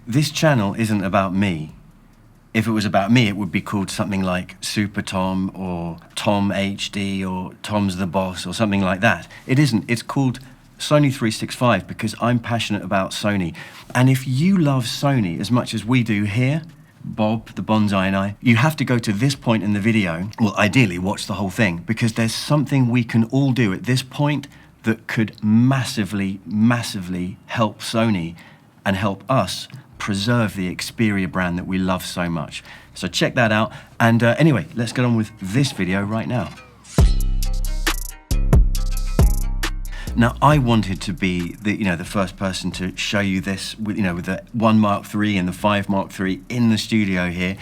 This channel isn't about me. If it was about me, it would be called something like Super Tom or Tom HD or Tom's the Boss or something like that. It isn't. It's called Sony 365 because I'm passionate about Sony. And if you love Sony as much as we do here, Bob, the bonsai and I, you have to go to this point in the video, well, ideally watch the whole thing, because there's something we can all do at this point that could massively, massively help Sony and help us preserve the Xperia brand that we love so much. So check that out. And anyway, let's get on with this video right now. Now, I wanted to be the first person to show you this with the 1 Mark III and the 5 Mark III in the studio here,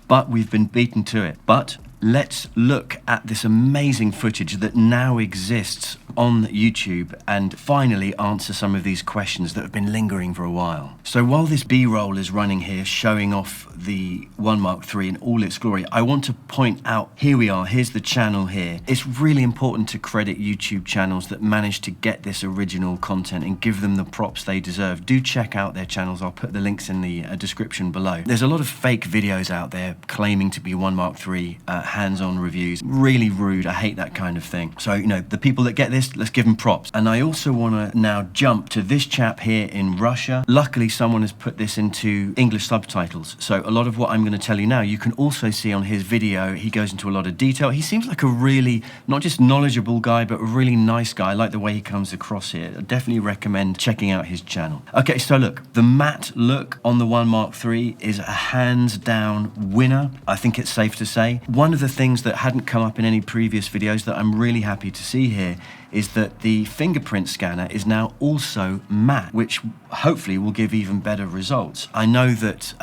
but we've been beaten to it. But let's look at this amazing footage that now exists on YouTube and finally answer some of these questions that have been lingering for a while. So while this B-roll is running here showing off the 1 Mark III in all its glory, I want to point out, here we are, here's the channel here. It's really important to credit YouTube channels that manage to get this original content and give them the props they deserve. Do check out their channels. I'll put the links in the description below. There's a lot of fake videos out there claiming to be 1 Mark III hands-on reviews. Really rude. I hate that kind of thing. So, the people that get this, let's give them props. And I also want to now jump to this chap here in Russia. Luckily, someone has put this into English subtitles. So a lot of what I'm going to tell you now, you can also see on his video. He goes into a lot of detail. He seems like a really, not just knowledgeable guy, but a really nice guy. I like the way he comes across here. I definitely recommend checking out his channel. Okay, so look, the matte look on the 1 Mark III is a hands-down winner. I think it's safe to say. One of the things that hadn't come up in any previous videos that I'm really happy to see here is that the fingerprint scanner is now also matte, which hopefully will give even better results. I know that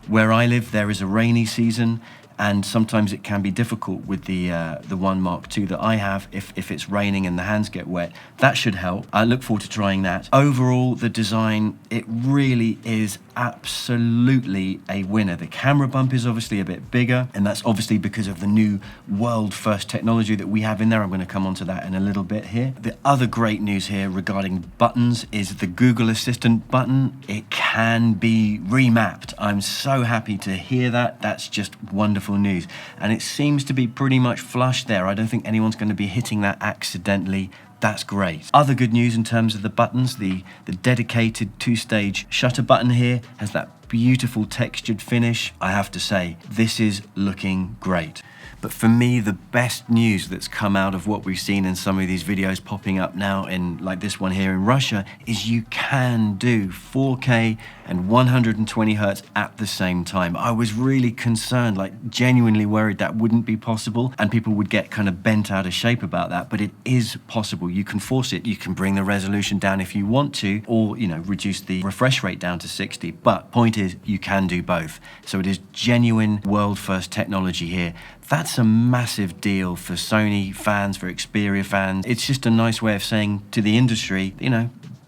where I live, there is a rainy season, and sometimes it can be difficult with the 1 Mark II that I have if it's raining and the hands get wet. That should help. I look forward to trying that. Overall, the design, it really is absolutely a winner. The camera bump is obviously a bit bigger, and that's obviously because of the new world-first technology that we have in there. I'm going to come on to that in a little bit here. The other great news here regarding buttons is the Google Assistant button. It can be remapped. I'm so happy to hear that. That's just wonderful news. And it seems to be pretty much flush there. I don't think anyone's going to be hitting that accidentally. That's great. Other good news in terms of the buttons, the dedicated 2-stage shutter button here has that beautiful textured finish. I have to say, this is looking great. But for me, the best news that's come out of what we've seen in some of these videos popping up now in like this one here in Russia is you can do 4K and 120 Hertz at the same time. I was really concerned, like genuinely worried that wouldn't be possible and people would get kind of bent out of shape about that, but it is possible. You can force it. You can bring the resolution down if you want to, or, reduce the refresh rate down to 60. But point is, you can do both. So it is genuine world-first technology here. That's a massive deal for Sony fans, for Xperia fans. It's just a nice way of saying to the industry,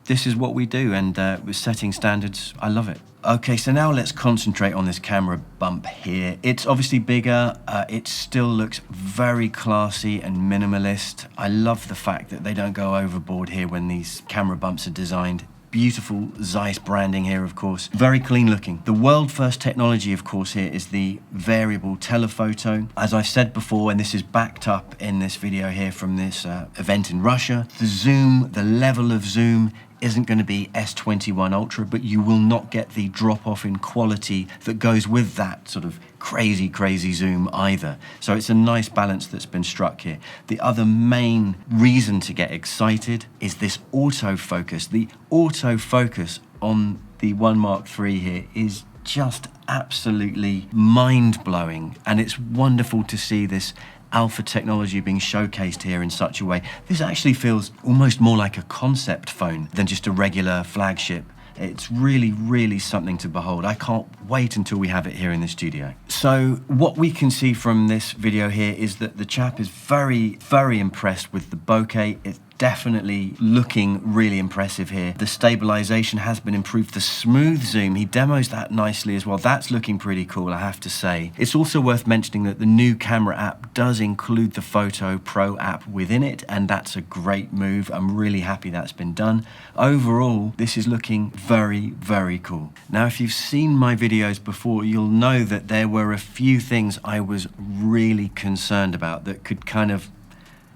this is what we do, and with setting standards, I love it. Okay, so now let's concentrate on this camera bump here. It's obviously bigger. It still looks very classy and minimalist. I love the fact that they don't go overboard here when these camera bumps are designed. Beautiful Zeiss branding here, of course. Very clean looking. The world first technology, of course, here is the variable telephoto. As I've said before, and this is backed up in this video here from this event in Russia, the zoom, the level of zoom isn't going to be S21 Ultra, but you will not get the drop off in quality that goes with that sort of crazy zoom either. So it's a nice balance that's been struck here. The other main reason to get excited is this autofocus. The autofocus on the 1 Mark III here is just absolutely mind-blowing, and it's wonderful to see this alpha technology being showcased here in such a way. This actually feels almost more like a concept phone than just a regular flagship. It's really something to behold. I can't wait until we have it here in the studio. So what we can see from this video here is that the chap is very impressed with the bokeh. It's definitely looking really impressive here. The stabilization has been improved. The smooth zoom, he demos that nicely as well. That's looking pretty cool, I have to say. It's also worth mentioning that the new camera app does include the Photo Pro app within it, and that's a great move. I'm really happy that's been done. Overall, this is looking very, very cool. Now, if you've seen my videos before, you'll know that there were a few things I was really concerned about that could kind of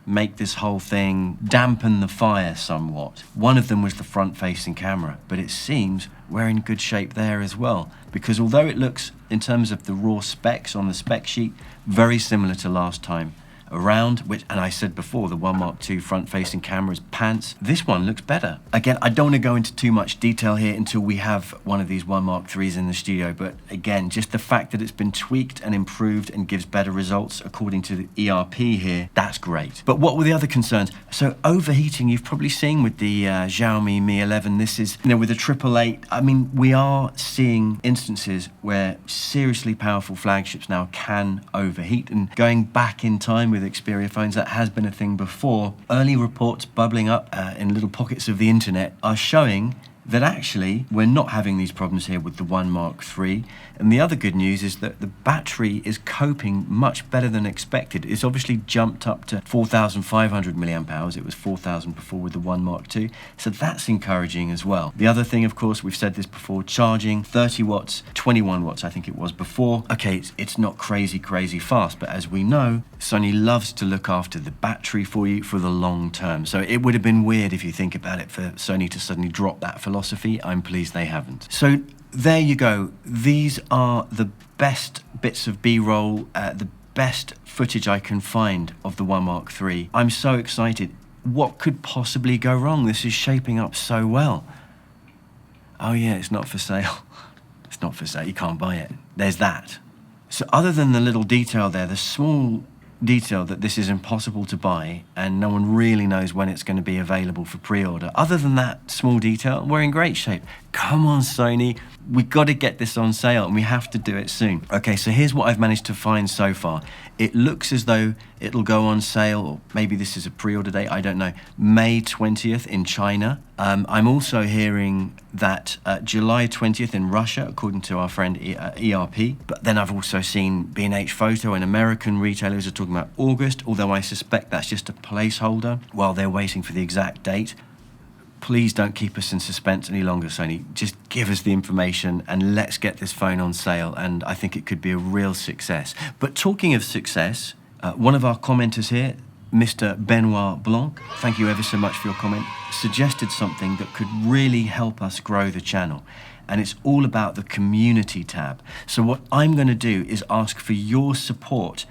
make this whole thing dampen the fire somewhat. One of them was the front-facing camera, but it seems we're in good shape there as well, because although it looks, in terms of the raw specs on the spec sheet, very similar to last time around, which, and I said before, the 1 Mark II front-facing camera is pants. This one looks better. Again, I don't want to go into too much detail here until we have one of these 1 Mark IIIs in the studio, but again, just the fact that it's been tweaked and improved and gives better results according to the ERP here, that's great. But what were the other concerns? So overheating, you've probably seen with the Xiaomi Mi 11, this is, with the 888, I mean, we are seeing instances where seriously powerful flagships now can overheat, and going back in time with Xperia phones, that has been a thing before. Early reports bubbling up in little pockets of the internet are showing that actually we're not having these problems here with the 1 Mark III. And the other good news is that the battery is coping much better than expected. It's obviously jumped up to 4,500 milliamp hours. It was 4,000 before with the 1 Mark II. So that's encouraging as well. The other thing, of course, we've said this before, charging 30 watts, 21 watts, I think it was before. Okay, it's not crazy fast, but as we know, Sony loves to look after the battery for you for the long term. So it would have been weird, if you think about it, for Sony to suddenly drop that philosophy. I'm pleased they haven't. So there you go. These are the best bits of B-roll, the best footage I can find of the 1 Mark III. I'm so excited. What could possibly go wrong? This is shaping up so well. Oh yeah, it's not for sale. It's not for sale. You can't buy it. There's that. So other than the little detail there, the small detail that this is impossible to buy and no one really knows when it's going to be available for pre-order, other than that small detail, we're in great shape. Come on, Sony, we've got to get this on sale and we have to do it soon. Okay, so here's what I've managed to find so far. It looks as though it'll go on sale, or maybe this is a pre-order date, I don't know, May 20th in China. I'm also hearing that July 20th in Russia, according to our friend ERP. But then I've also seen B&H Photo and American retailers are talking about August, although I suspect that's just a placeholder while they're waiting for the exact date. Please don't keep us in suspense any longer, Sony. Just give us the information and let's get this phone on sale, and I think it could be a real success. But talking of success, one of our commenters here, Mr. Benoit Blanc, thank you ever so much for your comment, suggested something that could really help us grow the channel, and it's all about the community tab. So what I'm going to do is ask for your support.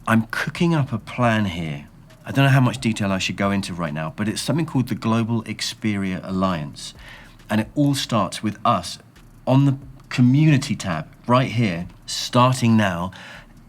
I'm cooking up a plan here. I don't know how much detail I should go into right now, but it's something called the Global Xperia Alliance. And it all starts with us on the community tab right here, starting now.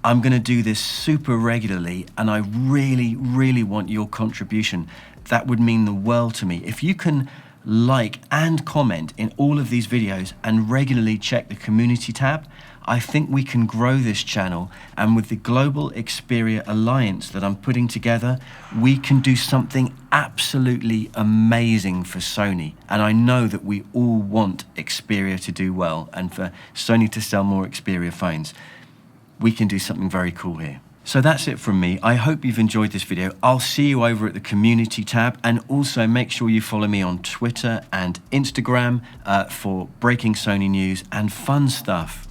I'm going to do this super regularly, and I really, really want your contribution. That would mean the world to me. If you can like and comment in all of these videos and regularly check the community tab, I think we can grow this channel, and with the Global Xperia Alliance that I'm putting together, we can do something absolutely amazing for Sony. And I know that we all want Xperia to do well and for Sony to sell more Xperia phones. We can do something very cool here. So that's it from me. I hope you've enjoyed this video. I'll see you over at the community tab, and also make sure you follow me on Twitter and Instagram for breaking Sony news and fun stuff.